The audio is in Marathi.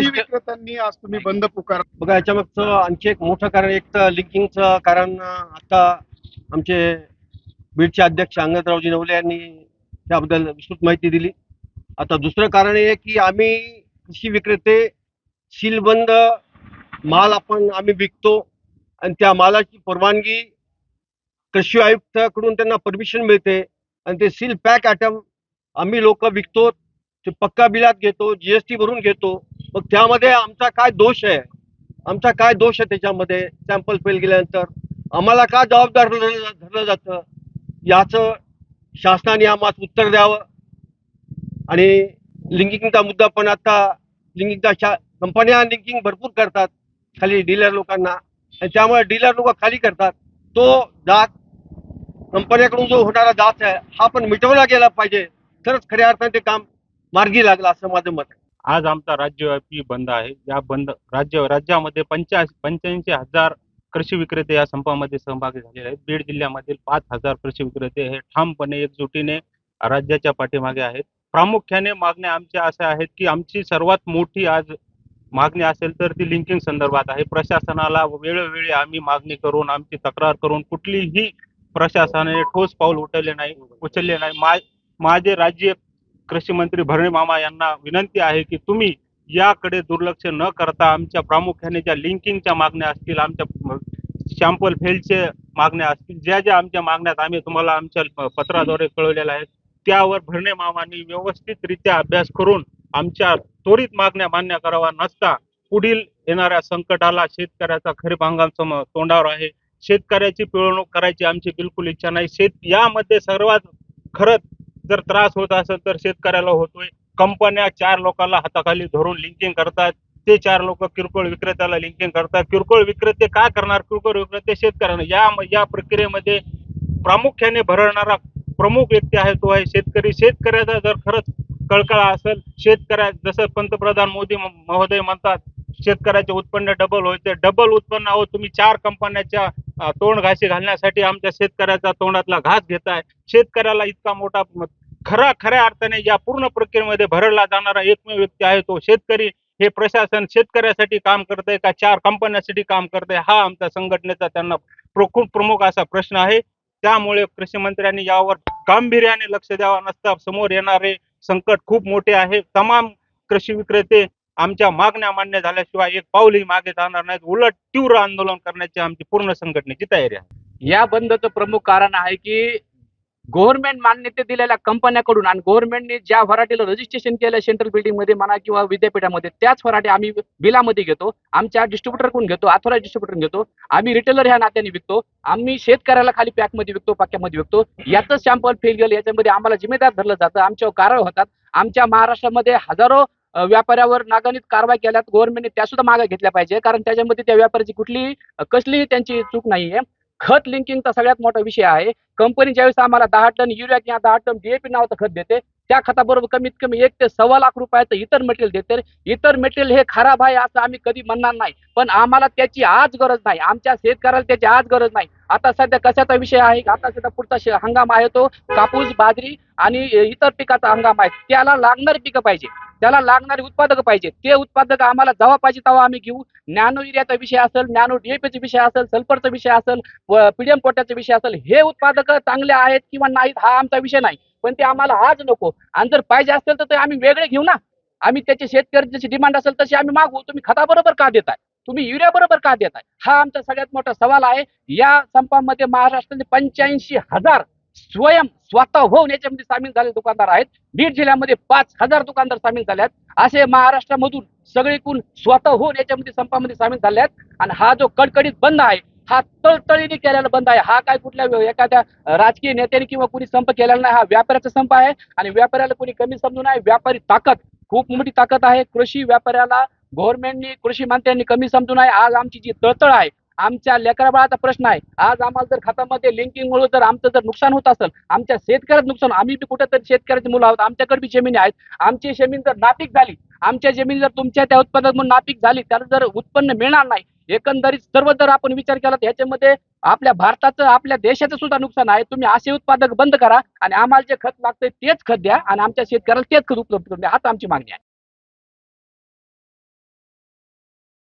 विक्रेत्यांनी आज तुम्ही बंद पुकार बघा, याच्यामागचं आणखी एक मोठं कारण, एक तर लिंकिंगचं कारण. आता आमचे बीडचे अध्यक्ष अंगदरावजी नवले यांनी त्याबद्दल विस्तृत माहिती दिली. आता दुसरं कारण हे की आम्ही कृषी विक्रेते सीलबंद माल आम्ही विकतो आणि त्या मालाची परवानगी कृषी आयुक्ताकडून त्यांना परमिशन मिळते आणि ते सील पॅक आयटम आम्ही लोक विकतो, ते पक्का बिलात घेतो, जीएसटी भरून घेतो. मग त्यामध्ये आमचा काय दोष आहे? आमचा काय दोष आहे त्याच्यामध्ये? सॅम्पल फेल गेल्यानंतर आम्हाला का जबाबदार धरलं जातं? याचं शासनाने आम्हाला उत्तर द्यावं. आणि लिंकिंगचा मुद्दा पण, आता लिंकिंगच्या कंपन्या लिंकिंग भरपूर करतात खाली डीलर लोकांना, आणि त्यामुळे डीलर लोक खाली करतात. तो जात कंपन्याकडून जो होणारा जात आहे हा पण मिटवला गेला पाहिजे, तरच खऱ्या अर्थाने ते काम मार्गी लागलं असं माझं मत आहे. आज आमचा राज्यव्यापी बंद आहे. या बंद राज्यामध्ये 85,000 कृषी विक्रेते या संपामध्ये सहभागी झालेले आहेत. बीड जिल्ह्यामधील 5,000 कृषी विक्रेते हे ठामपणे एकजुटीने राज्याच्या पाठीमागे आहेत. प्रामुख्याने मागण्या आमच्या अशा आहेत की आमची सर्वात मोठी आज मागणी असेल तर ती लिंकिंग संदर्भात आहे. प्रशासनाला वेळोवेळी आम्ही मागणी करून, आमची तक्रार करून कुठलीही प्रशासनाने ठोस पाऊल उचलले नाही. माझे राज्य कृषी मंत्री भरणे मामा यांना विनंती आहे की तुम्ही याकडे दुर्लक्ष न करता आमच्या प्रामुख्याने ज्या लिंकिंगच्या मागण्या असतील, आमच्या सॅम्पल फेलचे मागण्या असतील, ज्या आमच्या मागण्यात आम्ही तुम्हाला आमच्या पत्राद्वारे कळवलेल्या आहेत, त्यावर भरणे मामांनी व्यवस्थितरित्या अभ्यास करून आमच्या त्वरित मागण्या मान्य करावा. नसता पुढील येणाऱ्या संकटाला शेतकऱ्याचा खरीप हंगाम तोंडावर आहे. शेतकऱ्याची पिळवणूक करायची आमची बिलकुल इच्छा नाही. यामध्ये सर्वात खरंच जर त्रास होत असेल तर शेतकऱ्याला होतोय. कंपन्या 4 लोकांना हाताखाली धरून लिंकिंग करतात. ते 4 लोक किरकोळ विक्रेत्याला लिंकिंग करतात. किरकोळ विक्रेते काय करणार? किरकोळ विक्रेते शेतकऱ्यांना या प्रक्रियेमध्ये प्रामुख्याने भरडणारा प्रमुख व्यक्ती आहे तो आहे शेतकरी. शेतकऱ्याचा जर खरंच कळकळा असेल, जसं पंतप्रधान मोदी महोदय म्हणतात शेतकऱ्याचे उत्पन्न डबल व्हायचे, डबल उत्पन्न हो. तुम्ही 4 कंपन्याच्या तोंड घाशी घालण्यासाठी आमच्या शेतकऱ्याचा तोंडातला घास घेताय. शेतकऱ्याला इतका मोठा खऱ्या अर्थाने या पूर्ण प्रक्रियेमध्ये भरडला जाणारा एकमेव व्यक्ती आहे तो शेतकरी. हे प्रशासन शेतकऱ्यासाठी काम करतंय का 4 कंपन्यांसाठी काम करतंय? हा आमच्या संघटनेचा त्यांना खूप प्रमुख असा प्रश्न आहे. त्यामुळे कृषी मंत्र्यांनी यावर गांभीर्याने लक्ष द्यावं. नसता समोर येणारे संकट खूप मोठे आहे. तमाम कृषी विक्रेते आमच्या मागण्या मान्य झाल्याशिवाय एक पाऊलही मागे जाणार नाहीत. उलट तीव्र आंदोलन करण्याची आमची पूर्ण संघटनेची तयारी आहे. या बंदचं प्रमुख कारण आहे की गव्हर्नमेंट मान्यता दिलेल्या कंपन्याकडून आणि गव्हर्नमेंटने ज्या व्हरायटीला रजिस्ट्रेशन केलं सेंट्रल बिल्डिंगमध्ये म्हणा किंवा विद्यापीठामध्ये, त्याच व्हरायटी आम्ही बिलामध्ये घेतो, आमच्या डिस्ट्रीब्युटरकडून घेतो, ऑथोराइज डिस्ट्रीब्युटर घेतो. आम्ही रिटेलर ह्या नात्याने विकतो. आम्ही शेतकऱ्याला खाली पॅकमध्ये विकतो, पाक्यामध्ये विकतो. याचं सॅम्पल फेल गेलं याच्यामध्ये आम्हाला जिम्मेदार धरलं जातं. आमच्यावर कारवाई होतात. आमच्या महाराष्ट्रामध्ये हजारो व्यापाऱ्यावर नागणिक कारवाई केल्यात. गव्हर्नमेंटने त्या सुद्धा मागे घेतल्या पाहिजे, कारण त्याच्यामध्ये त्या व्यापाऱ्याची कसलीही त्यांची चूक नाहीये. खत लिंकिंगचा सगळ्यात मोठा विषय आहे. कंपनी ज्यावेळेस आम्हाला 10 टन युरिया किंवा 10 टन DAP नावाचं खत देते, त्या खताबरोबर कमीत कमी 1 ते 1.25 लाख रुपयाचं इतर मटेरियल देते. इतर मटेरियल हे खराब आहे असं आम्ही कधी म्हणणार नाही, पण आम्हाला त्याची आज गरज नाही. आमच्या शेतकऱ्याला त्याची आज गरज नाही. आता सध्या कशाचा विषय आहे? आता सध्या पुढचा हंगाम आहे तो कापूस, बाजरी आणि इतर पिकाचा हंगाम आहे. त्याला लागणारी पिकं पाहिजे, त्याला लागणारे उत्पादक पाहिजे. ते उत्पादक आम्हाला जेव्हा पाहिजे तेव्हा आम्ही घेऊ. नॅनो युरियाचा विषय असेल, नॅनो DAPचा विषय असेल, सल्फरचा विषय असेल, PDM पोटॅशचा विषय असेल, हे उत्पादक चांगले आहेत किंवा नाहीत हा आमचा विषय नाही, पण ते आम्हाला आज नको. आणि जर पाहिजे असेल तर ते आम्ही वेगळे घेऊ ना. आम्ही त्याचे शेतकरी जशी डिमांड असेल तशी आम्ही मागू. तुम्ही खताबरोबर का देताय? तुम्ही युरिया बरोबर का देताय? हा आमचा सगळ्यात मोठा सवाल आहे. या संपामध्ये महाराष्ट्रातील 85,000 स्वतः होऊन याच्यामध्ये सामील झालेले दुकानदार आहेत. बीड जिल्ह्यामध्ये 5,000 दुकानदार सामील झाले आहेत. असे महाराष्ट्रामधून सगळीकडून स्वतः होऊन याच्यामध्ये संपामध्ये सामील झाले आहेत. आणि हा जो कडकडीत बंद आहे हा तळतळीने केलेला बंद आहे. हा काय कुठल्या एखाद्या राजकीय नेत्याने किंवा कुणी संप केलेला नाही. हा व्यापाऱ्याचा संप आहे आणि व्यापाऱ्याला कुणी कमी समजून आहे. व्यापारी ताकद खूप मोठी ताकद आहे. कृषी व्यापाऱ्याला गव्हर्नमेंटनी कृषी मंत्र्यांनी कमी समजून आहे. आज आमची जी तळतळ आहे, आमच्या लेकराबाळाचा प्रश्न आहे. आज आम्हाला जर खतामध्ये लिंकिंगमुळे जर आमचं जर नुकसान होत असेल, आमच्या शेतकऱ्याचं नुकसान, आम्ही बी कुठेतरी शेतकऱ्याची मुलं आहोत, आमच्याकडे बी जमिनी आहेत. आमची जमीन जर नापीक झाली, आमच्या जमीन जर तुमच्या त्या उत्पादक म्हणून नापीक झाली, त्याला जर उत्पन्न मिळणार नाही, एकंदरीत सर्व जर आपण विचार केला तर ह्याच्यामध्ये आपल्या भारताचं आपल्या देशाचं सुद्धा नुकसान आहे. तुम्ही असे उत्पादक बंद करा आणि आम्हाला जे खत लागतंय तेच खत द्या आणि आमच्या शेतकऱ्याला तेच खत उपलब्ध करून द्या. हाच आमची मागणी आहे.